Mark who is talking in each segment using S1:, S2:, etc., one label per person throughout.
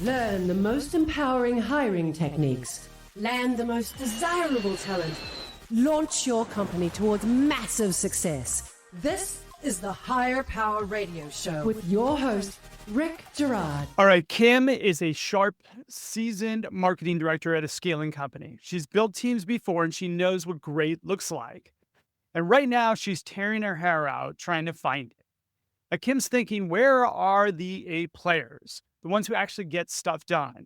S1: Learn the most empowering hiring techniques. Land the most desirable talent. Launch your company towards massive success. This is the Higher Power Radio Show with your host, Rick Girard.
S2: All right, Kim is a sharp, seasoned marketing director at a scaling company. She's built teams before and she knows what great looks like. And right now, she's tearing her hair out trying to find it. Now, Kim's thinking, where are the A players? The ones who actually get stuff done?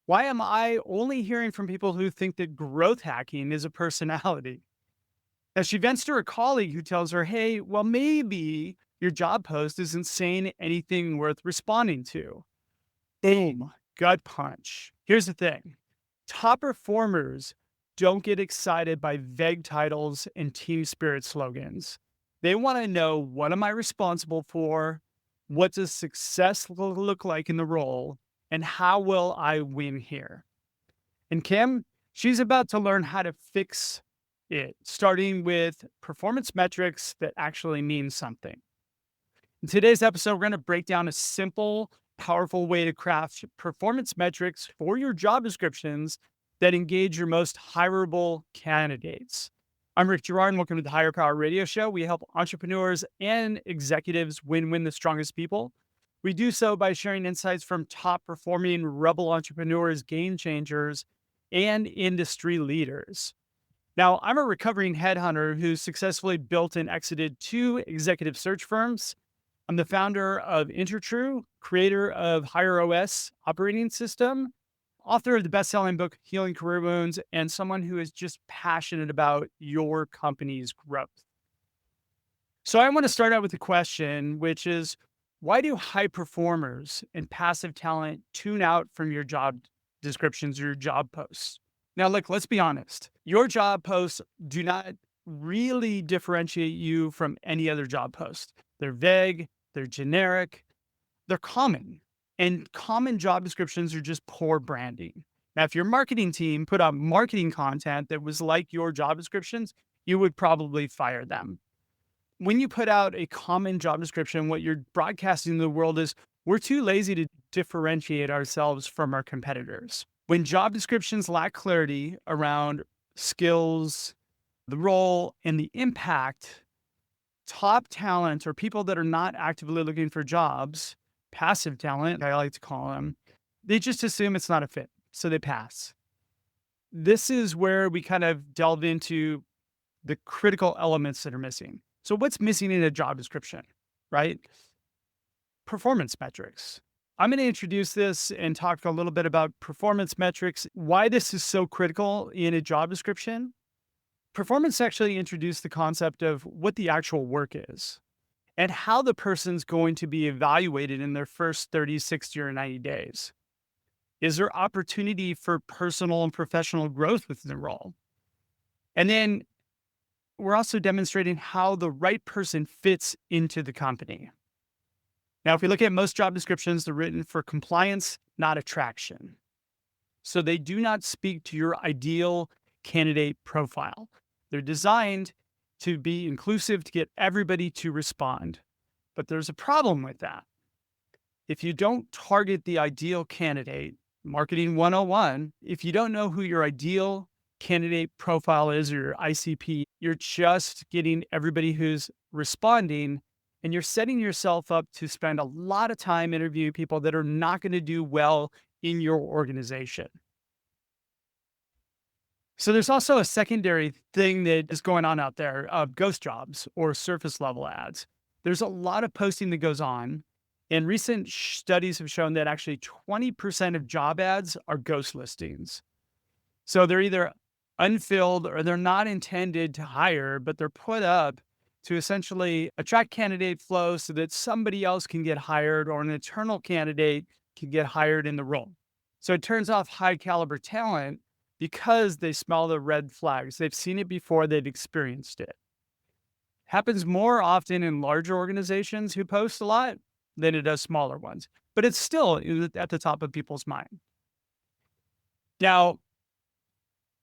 S2: Why am I only hearing from people who think that growth hacking is a personality? Now, she vents to her colleague who tells her, hey, well, maybe your job post isn't saying anything worth responding to. Boom, gut punch. Here's the thing. Top performers don't get excited by vague titles and team spirit slogans. They want to know, what am I responsible for? What does success look like in the role? And how will I win here? And Kim, she's about to learn how to fix it, starting with performance metrics that actually mean something. In today's episode, we're going to break down a simple, powerful way to craft performance metrics for your job descriptions that engage your most hireable candidates. I'm Rick Girard, and welcome to the Higher Power Radio Show. We help entrepreneurs and executives win the strongest people. We do so by sharing insights from top-performing rebel entrepreneurs, game changers, and industry leaders. Now, I'm a recovering headhunter who successfully built and exited 2 executive search firms. I'm the founder of Interru, creator of HireOS operating system, author of the best-selling book, Healing Career Wounds, and someone who is just passionate about your company's growth. So I want to start out with a question, which is, why do high performers and passive talent tune out from your job descriptions or your job posts? Now, look, let's be honest. Your job posts do not really differentiate you from any other job post. They're vague, they're generic, they're common. And common job descriptions are just poor branding. Now, if your marketing team put out marketing content that was like your job descriptions, you would probably fire them. When you put out a common job description, what you're broadcasting to the world is, we're too lazy to differentiate ourselves from our competitors. When job descriptions lack clarity around skills, the role, and the impact, top talent or people that are not actively looking for jobs, passive talent, I like to call them, they just assume it's not a fit, so they pass. This is where we kind of delve into the critical elements that are missing. So what's missing in a job description, right? Performance metrics. I'm going to introduce this and talk a little bit about performance metrics, why this is so critical in a job description. Performance actually introduced the concept of what the actual work is and how the person's going to be evaluated in their first 30, 60, or 90 days. Is there opportunity for personal and professional growth within the role? And then we're also demonstrating how the right person fits into the company. Now, if we look at most job descriptions, they're written for compliance, not attraction. So they do not speak to your ideal candidate profile. They're designed to be inclusive, to get everybody to respond. But there's a problem with that. If you don't target the ideal candidate, marketing 101, if you don't know who your ideal candidate profile is or your ICP, you're just getting everybody who's responding, and you're setting yourself up to spend a lot of time interviewing people that are not going to do well in your organization. So there's also a secondary thing that is going on out there, ghost jobs or surface level ads. There's a lot of posting that goes on, and recent studies have shown that actually 20% of job ads are ghost listings. So they're either unfilled or they're not intended to hire, but they're put up to essentially attract candidate flow so that somebody else can get hired or an internal candidate can get hired in the role. So it turns off high caliber talent because they smell the red flags. They've seen it before, they've experienced it. Happens more often in larger organizations who post a lot than it does smaller ones, but it's still at the top of people's mind. Now,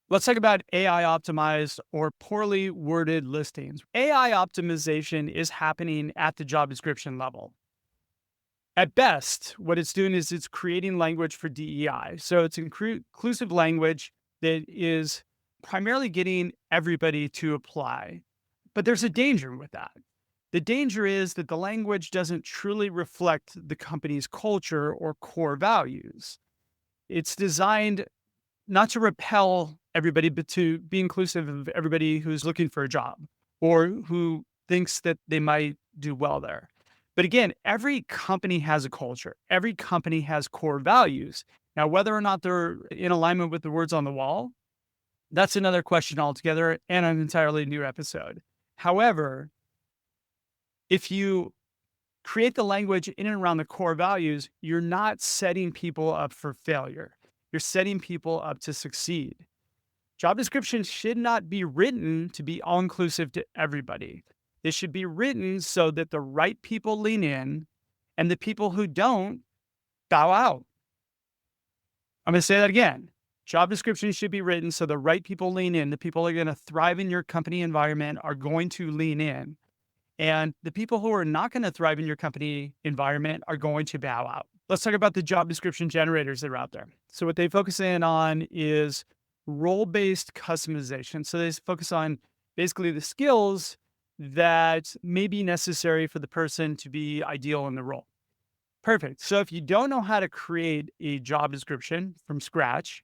S2: let's talk about AI optimized or poorly worded listings. AI optimization is happening at the job description level. At best, what it's doing is it's creating language for DEI. So it's inclusive language that is primarily getting everybody to apply. But there's a danger with that. The danger is that the language doesn't truly reflect the company's culture or core values. It's designed not to repel everybody, but to be inclusive of everybody who's looking for a job or who thinks that they might do well there. But again, every company has a culture. Every company has core values. Now, whether or not they're in alignment with the words on the wall, that's another question altogether and an entirely new episode. However, if you create the language in and around the core values, you're not setting people up for failure. You're setting people up to succeed. Job descriptions should not be written to be all inclusive to everybody. They should be written so that the right people lean in and the people who don't bow out. I'm going to say that again. Job descriptions should be written so the right people lean in. The people who are going to thrive in your company environment are going to lean in. And the people who are not going to thrive in your company environment are going to bow out. Let's talk about the job description generators that are out there. So what they focus in on is role-based customization. So they focus on basically the skills that may be necessary for the person to be ideal in the role. Perfect. So if you don't know how to create a job description from scratch,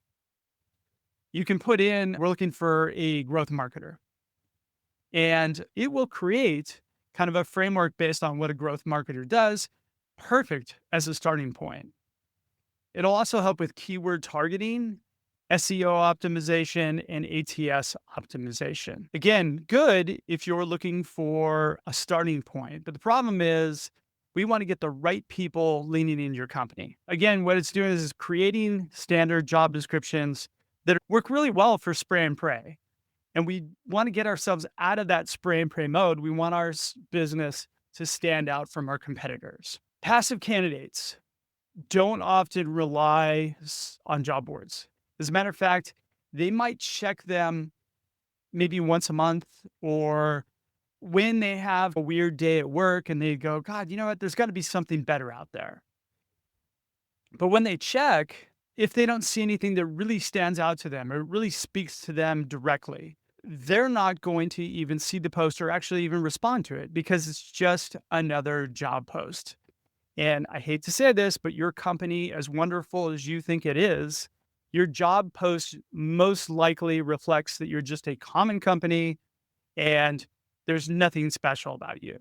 S2: you can put in, we're looking for a growth marketer. And it will create kind of a framework based on what a growth marketer does, perfect as a starting point. It'll also help with keyword targeting, SEO optimization, and ATS optimization. Again, good if you're looking for a starting point. But the problem is we want to get the right people leaning in your company. Again, what it's doing is creating standard job descriptions that work really well for spray and pray. And we want to get ourselves out of that spray and pray mode. We want our business to stand out from our competitors. Passive candidates don't often rely on job boards. As a matter of fact, they might check them maybe once a month or when they have a weird day at work and they go, God, you know what? There's got to be something better out there. But when they check, if they don't see anything that really stands out to them or really speaks to them directly, they're not going to even see the post or actually even respond to it because it's just another job post. And I hate to say this, but your company, as wonderful as you think it is, your job post most likely reflects that you're just a common company and there's nothing special about you.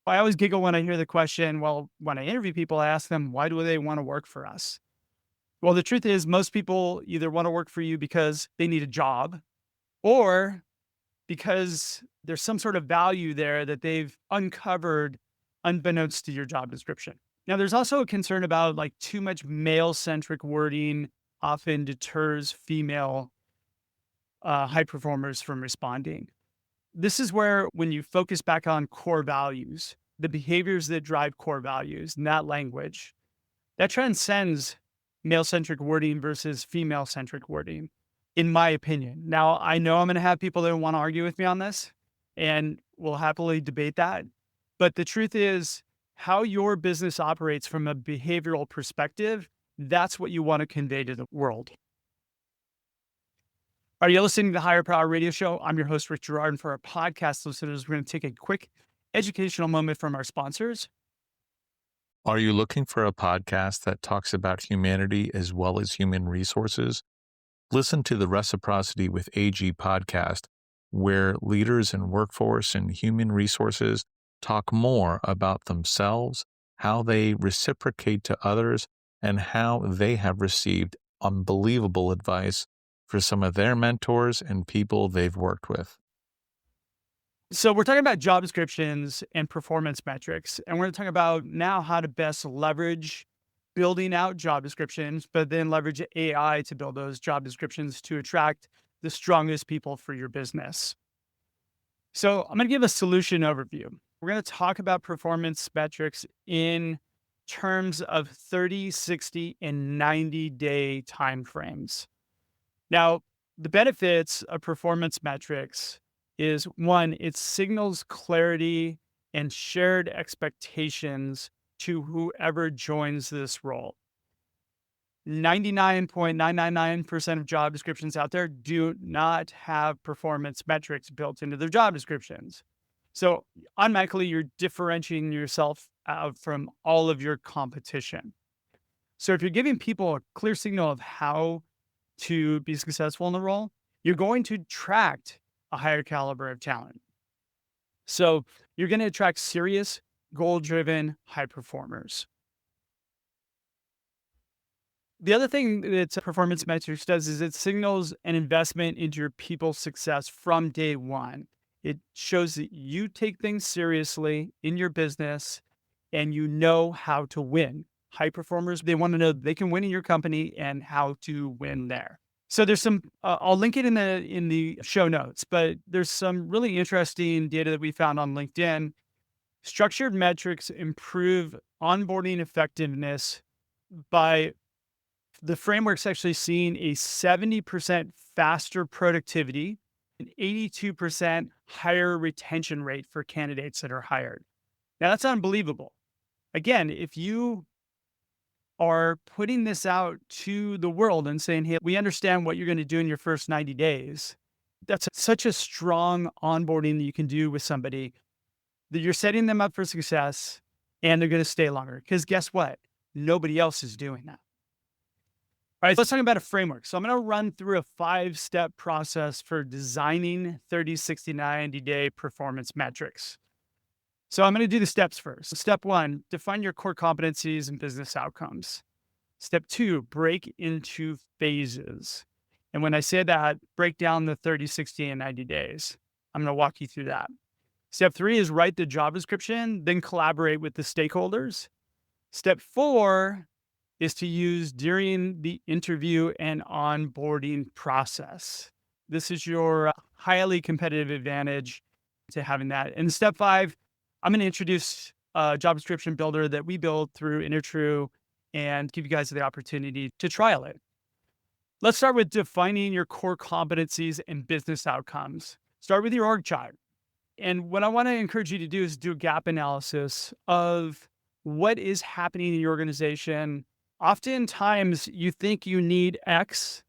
S2: I always giggle when I hear the question, well, when I interview people, I ask them, why do they want to work for us? Well, the truth is most people either want to work for you because they need a job or because there's some sort of value there that they've uncovered unbeknownst to your job description. Now, there's also a concern about like too much male-centric wording often deters female high performers from responding. This is where when you focus back on core values, the behaviors that drive core values, and that language, that transcends male-centric wording versus female-centric wording, in my opinion. Now, I know I'm going to have people that want to argue with me on this, and we'll happily debate that. But the truth is, how your business operates from a behavioral perspective, that's what you want to convey to the world. Are you listening to the Higher Power Radio Show? I'm your host, Rick Girard, and for our podcast listeners, we're going to take a quick educational moment from our sponsors.
S3: Are you looking for a podcast that talks about humanity as well as human resources? Listen to the Reciprocity with AG podcast, where leaders in workforce and human resources talk more about themselves, how they reciprocate to others, and how they have received unbelievable advice for some of their mentors and people they've worked with.
S2: So we're talking about job descriptions and performance metrics, and we're going to talk about now how to best leverage building out job descriptions, but then leverage AI to build those job descriptions to attract the strongest people for your business. So I'm going to give a solution overview. We're going to talk about performance metrics in terms of 30, 60, and 90-day timeframes. Now, the benefits of performance metrics is one, it signals clarity and shared expectations to whoever joins this role. 99.999% of job descriptions out there do not have performance metrics built into their job descriptions. So automatically you're differentiating yourself out from all of your competition. So if you're giving people a clear signal of how to be successful in the role, you're going to attract a higher caliber of talent. So you're going to attract serious, goal-driven high performers. The other thing that performance metrics does is it signals an investment into your people's success from day one. It shows that you take things seriously in your business and you know how to win. High performers, they want to know they can win in your company and how to win there. So there's some, I'll link it in the show notes, but there's some really interesting data that we found on LinkedIn. Structured metrics improve onboarding effectiveness by the framework's actually seeing a 70% faster productivity, an 82% higher retention rate for candidates that are hired. Now, that's unbelievable. Again, if you are putting this out to the world and saying, hey, we understand what you're going to do in your first 90 days, that's such a strong onboarding that you can do with somebody that you're setting them up for success and they're going to stay longer. Because guess what? Nobody else is doing that. All right, so let's talk about a framework. So I'm going to run through a 5-step process for designing 30, 60, 90-day performance metrics. So I'm going to do the steps first. Step 1, define your core competencies and business outcomes. Step 2, break into phases. And when I say that, break down the 30, 60, and 90 days. I'm going to walk you through that. Step 3 is write the job description, then collaborate with the stakeholders. Step 4 is to use during the interview and onboarding process. This is your highly competitive advantage to having that. And step 5, I'm going to introduce a job description builder that we build through Interru and give you guys the opportunity to trial it. Let's start with defining your core competencies and business outcomes. Start with your org chart. And what I want to encourage you to do is do a gap analysis of what is happening in your organization. Oftentimes, you think you need X,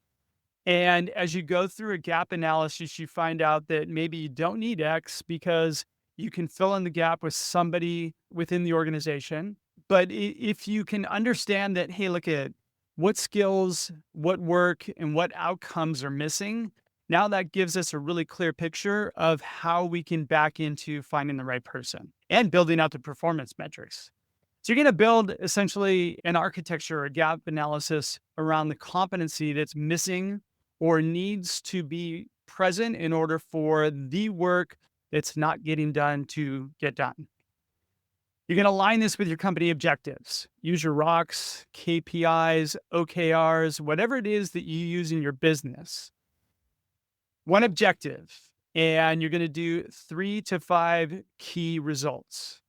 S2: and as you go through a gap analysis, you find out that maybe you don't need X because you can fill in the gap with somebody within the organization. But if you can understand that, hey, look at what skills, what work, and what outcomes are missing, now that gives us a really clear picture of how we can back into finding the right person and building out the performance metrics. So you're going to build essentially an architecture, a gap analysis around the competency that's missing or needs to be present in order for the work that's not getting done to get done. You're going to align this with your company objectives. Use your rocks, KPIs, OKRs, whatever it is that you use in your business. One objective, and you're going to do 3 to 5 key results.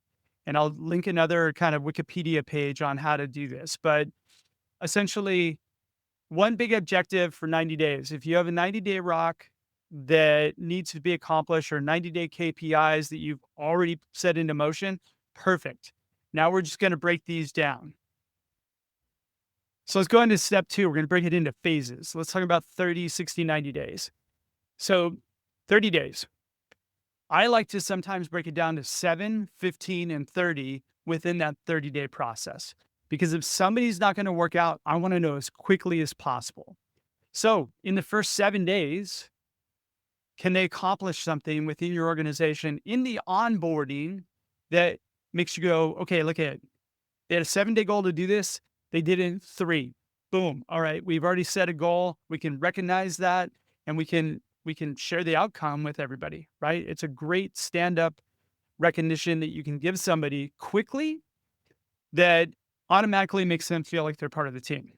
S2: And I'll link another kind of Wikipedia page on how to do this. But essentially, one big objective for 90 days. If you have a 90-day rock that needs to be accomplished or 90-day KPIs that you've already set into motion, perfect. Now we're just going to break these down. So let's go into step 2. We're going to break it into phases. Let's talk about 30, 60, 90 days. So 30 days. I like to sometimes break it down to 7, 15, and 30 within that 30-day process. Because if somebody's not going to work out, I want to know as quickly as possible. So in the first 7 days, can they accomplish something within your organization in the onboarding that makes you go, okay, look at it. They had a 7-day goal to do this. They did it in 3. Boom. All right. We've already set a goal. We can recognize that and we can share the outcome with everybody, right? It's a great stand-up recognition that you can give somebody quickly that automatically makes them feel like they're part of the team.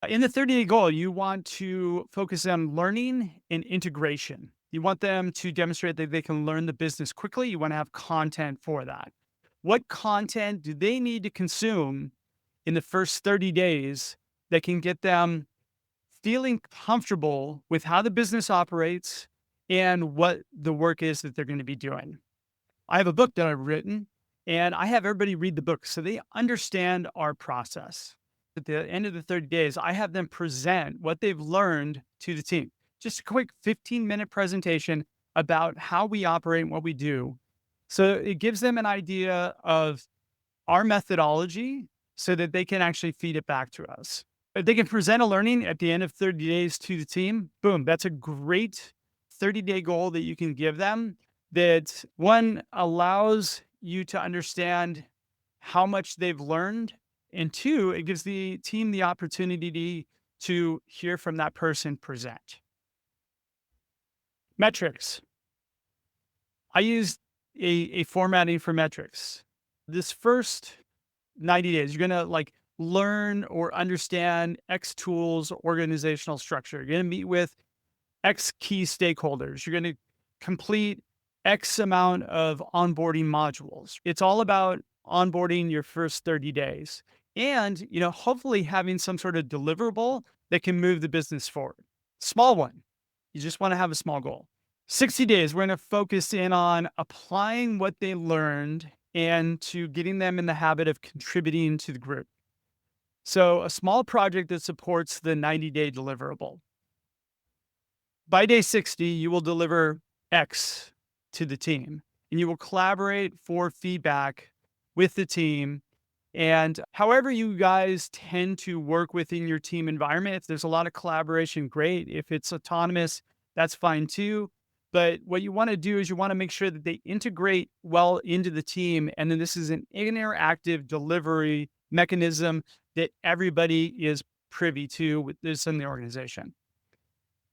S2: In the 30-day goal, you want to focus on learning and integration. You want them to demonstrate that they can learn the business quickly. You want to have content for that. What content do they need to consume in the first 30 days that can get them feeling comfortable with how the business operates and what the work is that they're going to be doing? I have a book that I've written, And I have everybody read the book so they understand our process. At the end of the 30 days, I have them present what they've learned to the team. Just a quick 15-minute presentation about how we operate and what we do. So it gives them an idea of our methodology so that they can actually feed it back to us. If they can present a learning at the end of 30 days to the team, boom, that's a great 30-day goal that you can give them that one allows you to understand how much they've learned. And two, it gives the team the opportunity to hear from that person present. Metrics. I used a formatting for metrics. This first 90 days, you're going to learn or understand X tools, organizational structure. You're going to meet with X key stakeholders. You're going to complete X amount of onboarding modules. It's all about onboarding your first 30 days and, hopefully having some sort of deliverable that can move the business forward. Small one. You just want to have a small goal. 60 days, we're going to focus in on applying what they learned and to getting them in the habit of contributing to the group. So a small project that supports the 90-day deliverable. By day 60, you will deliver X to the team and you will collaborate for feedback with the team. And however you guys tend to work within your team environment, if there's a lot of collaboration, great. If it's autonomous, that's fine too. But what you want to do is you want to make sure that they integrate well into the team. And then this is an interactive delivery mechanism that everybody is privy to with this in the organization.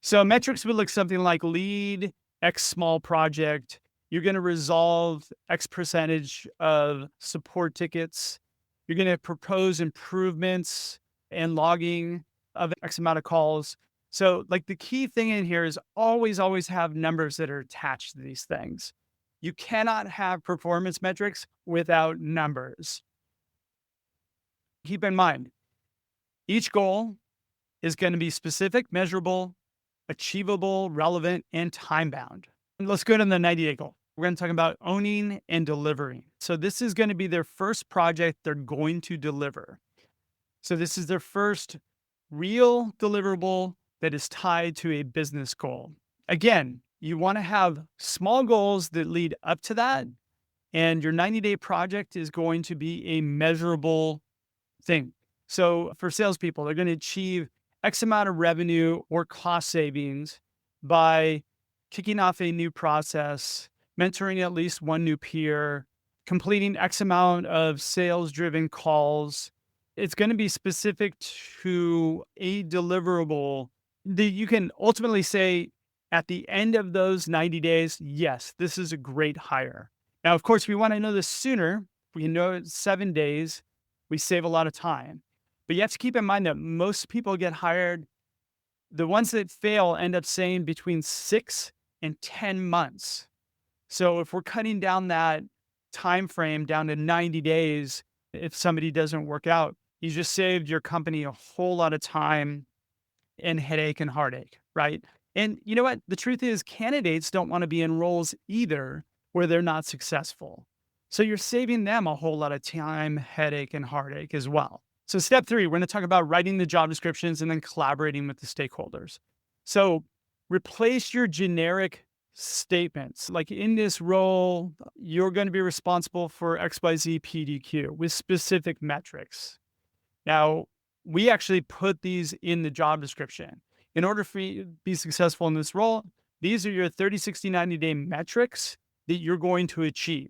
S2: So metrics would look something like lead X small project. You're going to resolve X percentage of support tickets. You're going to propose improvements and logging of X amount of calls. So the key thing in here is always have numbers that are attached to these things. You cannot have performance metrics without numbers. Keep in mind, each goal is going to be specific, measurable, achievable, relevant, and time-bound. Let's go to the 90-day goal. We're going to talk about owning and delivering. So this is going to be their first project they're going to deliver. So this is their first real deliverable that is tied to a business goal. Again, you want to have small goals that lead up to that, and your 90-day project is going to be a measurable thing. So for salespeople, they're going to achieve X amount of revenue or cost savings by kicking off a new process, mentoring at least one new peer, completing X amount of sales-driven calls. It's going to be specific to a deliverable that you can ultimately say at the end of those 90 days, yes, this is a great hire. Now, of course, we want to know this sooner. We know it's 7 days. We save a lot of time. But you have to keep in mind that most people get hired. The ones that fail end up saying between 6 and 10 months. So if we're cutting down that time frame down to 90 days, if somebody doesn't work out, you just saved your company a whole lot of time and headache and heartache, right? And you know what? The truth is candidates don't want to be in roles either where they're not successful. So you're saving them a whole lot of time, headache, and heartache as well. So step 3, we're going to talk about writing the job descriptions and then collaborating with the stakeholders. So replace your generic statements. Like in this role, you're going to be responsible for XYZ PDQ with specific metrics. Now, we actually put these in the job description. In order for you to be successful in this role, these are your 30, 60, 90-day metrics that you're going to achieve.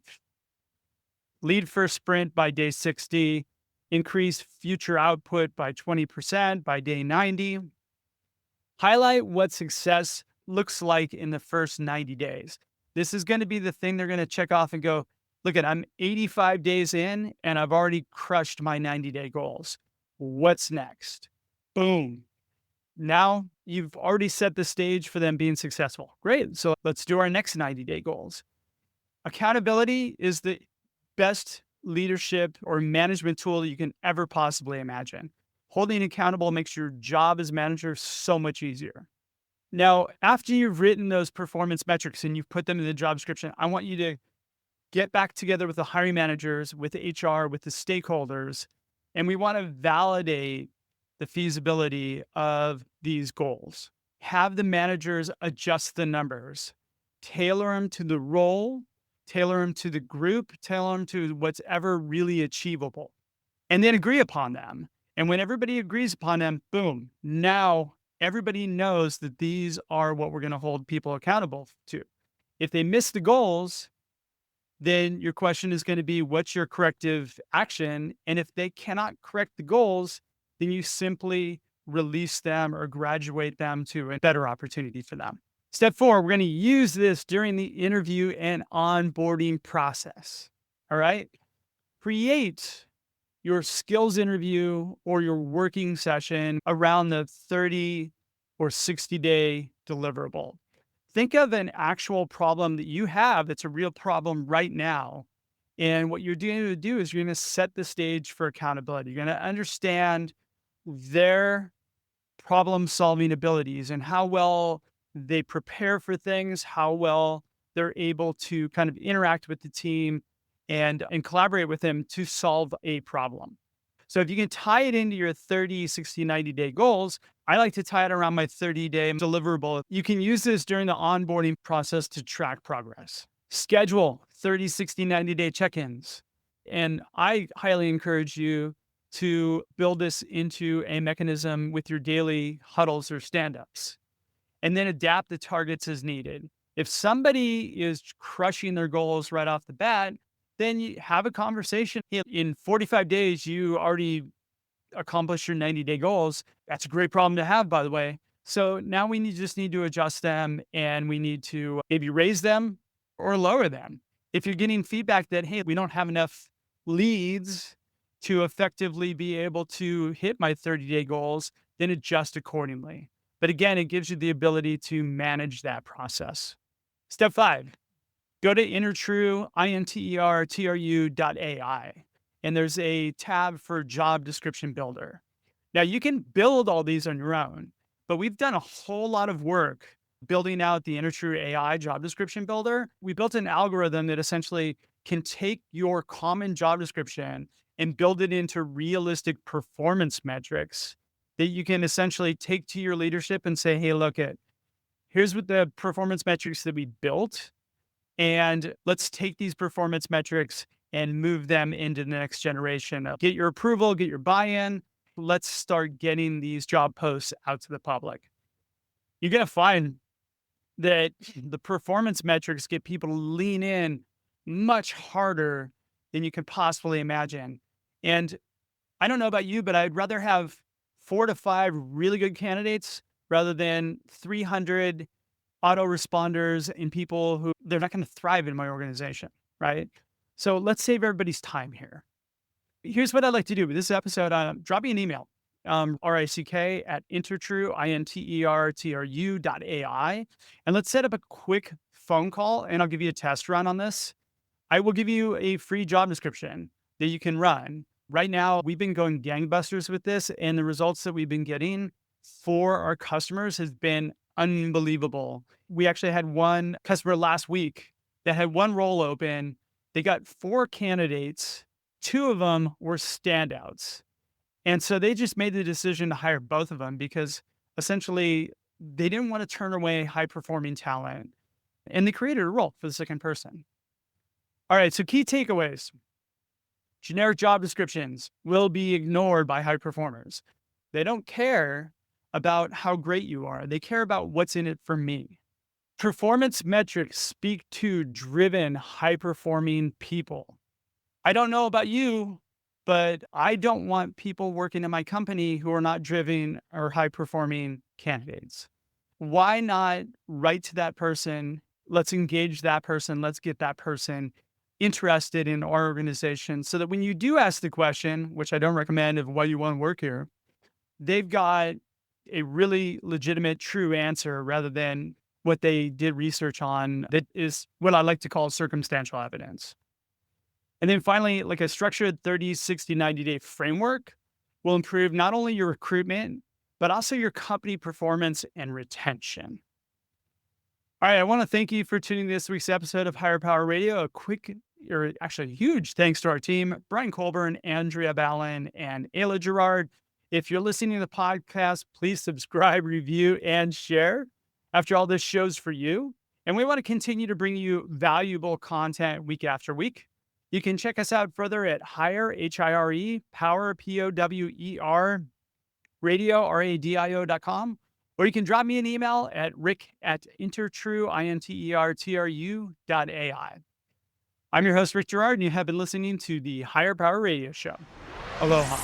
S2: Lead first sprint by day 60, increase future output by 20% by day 90. Highlight what success looks like in the first 90 days. This is going to be the thing they're going to check off and go, look at, I'm 85 days in and I've already crushed my 90-day goals. What's next? Boom. Now you've already set the stage for them being successful. Great. So let's do our next 90-day goals. Accountability is the best leadership or management tool that you can ever possibly imagine. Holding accountable makes your job as manager so much easier. Now, after you've written those performance metrics and you've put them in the job description, I want you to get back together with the hiring managers, with the HR, with the stakeholders, and we want to validate the feasibility of these goals. Have the managers adjust the numbers, tailor them to the role, tailor them to the group, tailor them to what's ever really achievable, and then agree upon them. And when everybody agrees upon them, boom, now everybody knows that these are what we're going to hold people accountable to. If they miss the goals, then your question is going to be, what's your corrective action? And if they cannot correct the goals, then you simply release them or graduate them to a better opportunity for them. Step 4, we're going to use this during the interview and onboarding process. All right. Create your skills interview or your working session around the 30 or 60-day deliverable. Think of an actual problem that you have that's a real problem right now. And what you're going to do is you're going to set the stage for accountability. You're going to understand their problem-solving abilities and how well they prepare for things, how well they're able to kind of interact with the team and collaborate with them to solve a problem. So if you can tie it into your 30, 60, 90-day goals, I like to tie it around my 30-day deliverable. You can use this during the onboarding process to track progress. Schedule 30, 60, 90-day check-ins. And I highly encourage you to build this into a mechanism with your daily huddles or stand-ups, and then adapt the targets as needed. If somebody is crushing their goals right off the bat, then you have a conversation. In 45 days, you already accomplished your 90-day goals. That's a great problem to have, by the way. So now we just need to adjust them, and we need to maybe raise them or lower them. If you're getting feedback that, hey, we don't have enough leads to effectively be able to hit my 30-day goals, then adjust accordingly. But again, it gives you the ability to manage that process. Step 5, go to Interru, Interru.ai, and there's a tab for job description builder. Now you can build all these on your own, but we've done a whole lot of work building out the Interru AI job description builder. We built an algorithm that essentially can take your common job description and build it into realistic performance metrics that you can essentially take to your leadership and say, hey, here's what the performance metrics that we built. And let's take these performance metrics and move them into the next generation. Get your approval, get your buy-in. Let's start getting these job posts out to the public. You're going to find that the performance metrics get people to lean in much harder than you could possibly imagine. And I don't know about you, but I'd rather have 4 to 5 really good candidates rather than 300 autoresponders and people who they're not going to thrive in my organization, right? So let's save everybody's time here. Here's what I'd like to do with this episode. Drop me an email, rick@Interru, Interru.ai, and let's set up a quick phone call, and I'll give you a test run on this. I will give you a free job description that you can run. Right now, we've been going gangbusters with this, and the results that we've been getting for our customers has been unbelievable. We actually had one customer last week that had one role open. They got 4 candidates. 2 of them were standouts. And so they just made the decision to hire both of them because essentially they didn't want to turn away high-performing talent. And they created a role for the second person. All right, so key takeaways. Generic job descriptions will be ignored by high performers. They don't care about how great you are. They care about what's in it for me. Performance metrics speak to driven, high-performing people. I don't know about you, but I don't want people working in my company who are not driven or high-performing candidates. Why not write to that person? Let's engage that person. Let's get that person interested in our organization so that when you do ask the question, which I don't recommend of why you want to work here, they've got a really legitimate, true answer rather than what they did research on that is what I like to call circumstantial evidence. And then finally, like a structured 30, 60, 90-day framework will improve not only your recruitment, but also your company performance and retention. All right, I want to thank you for tuning this week's episode of Higher Power Radio. A quick or actually huge thanks to our team, Brian Colburn, Andrea Ballin, and Ayla Girard. If you're listening to the podcast, please subscribe, review, and share. After all, this show's for you. And we want to continue to bring you valuable content week after week. You can check us out further at Hire, H-I-R-E, Power, P-O-W-E-R, radio, R-A-D-I-O.com. Or you can drop me an email at rick@intertru, intertru.ai. I'm your host, Rick Girard, and you have been listening to the Higher Power Radio Show. Aloha.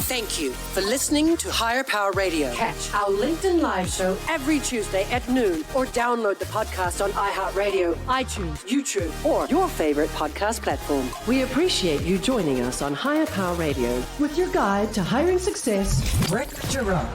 S1: Thank you for listening to Higher Power Radio. Catch our LinkedIn Live show every Tuesday at noon, or download the podcast on iHeartRadio, iTunes, YouTube, or your favorite podcast platform. We appreciate you joining us on Higher Power Radio with your guide to hiring success, Rick Girard.